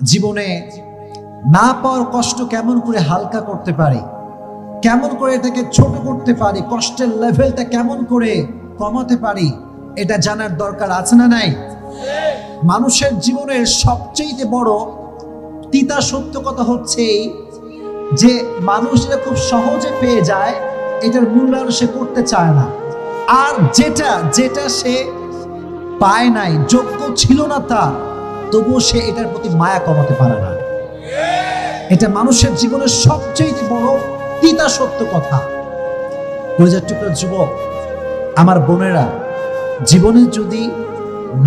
জীবনে না পাওয়ার কষ্ট কেমন করে হালকা করতে পারি, কেমন করে এটাকে ছোট করতে পারি, কষ্টের লেভেলটা কেমন করে কমাতে পারি, এটা জানার দরকার আছে না নাই? মানুষের জীবনের সবচেয়ে বড় তিতা সত্য কথা হচ্ছে যে মানুষ এটা খুব সহজে পেয়ে যায়, এটার মূল্যায়ন সে করতে চায় না। আর যেটা সে পায় নাই, যোগ্য ছিল না তার, তবুও সে এটার প্রতি মায়া কমাতে পারে না। এটা মানুষের জীবনের সবচেয়ে বড় তিতা সত্য কথা। কলিজার টুকরা যুবক, আমার বোনেরা, জীবনে যদি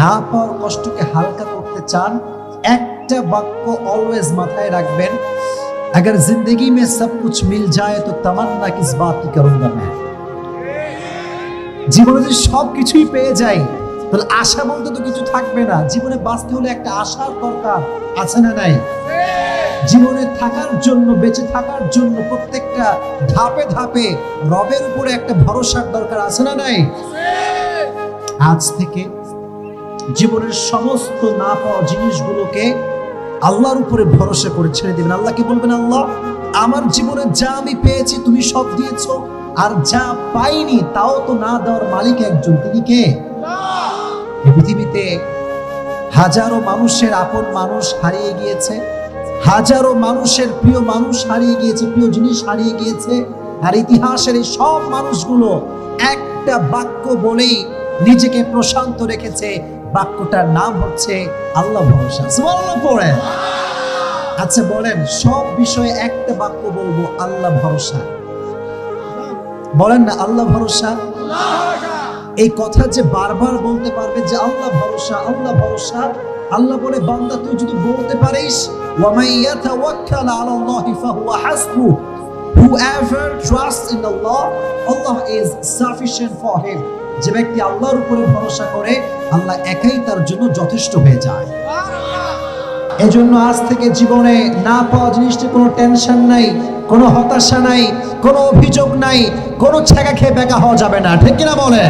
না পাওয়ার কষ্টকে হালকা করতে চান, একটা বাক্য অলওয়েজ মাথায় রাখবেন, अगर जिंदगी में सब कुछ मिल जाए तो तमन्ना किस बात की करूंगा मैं। জীবনে যদি সব কিছুই পেয়ে যাই, তাহলে আশা বলতে তো কিছু থাকবে না। জীবনে বাঁচতে হলে একটা আশার দরকার আছে না নাই? জীবনে থাকার জন্য, বেঁচে থাকার জন্য প্রত্যেকটা ধাপে ধাপে রবের উপরে একটা ভরসার দরকার আছে না নাই? আজ থেকে জীবনের সমস্ত না পাওয়া জিনিসগুলোকে আল্লাহর উপরে ভরসা করে ছেড়ে দিবেন। আল্লাহকে বলবেন, আল্লাহ, আমার জীবনে যা আমি পেয়েছি তুমি সব দিয়েছো, আর যা পাইনি তাও তো না দেওয়ার মালিক একজন, তিনি কে? এই পৃথিবীতে হাজারো মানুষের আপন মানুষ হারিয়ে গিয়েছে, হাজারো মানুষের প্রিয় মানুষ হারিয়ে গিয়েছে, প্রিয় জিনিস হারিয়ে গিয়েছে। আর ইতিহাসের এই সব মানুষগুলো একটা বাক্য বলেই নিজেকে প্রশান্ত রেখেছে, বাক্যটার নাম হচ্ছে আল্লাহ ভরসা। সুবহানাল্লাহ পড়েন। আচ্ছা বলেন, সব বিষয়ে একটা বাক্য বলবো, আল্লাহ ভরসা। বলেন না আল্লাহ ভরসা। এই কথা যে বারবার বলতে পারবে যে আল্লাহ ভরসা, আল্লাহ ভরসা, আল্লাহ বলে, বান্দা তুই যদি বলতে পারিস, ওয়া মান ইয়াতাওয়াক্কাল আলাল্লাহি ফাহুয়া হাসবু, whoever trusts in Allah, Allah is sufficient for him। যে ব্যক্তি আল্লাহর উপরে ভরসা করে, আল্লাহ একাই তার জন্য যথেষ্ট হয়ে যায়। এজন্য আজ থেকে জীবনে না পাওয়া জিনিসটি কোনো টেনশন নাই, কোনো হতাশা নাই, কোনো অভিযোগ নাই, কোনো ছেঁকা খেয়ে বেকা হওয়া যাবে না। ঠিক কিনা বলে?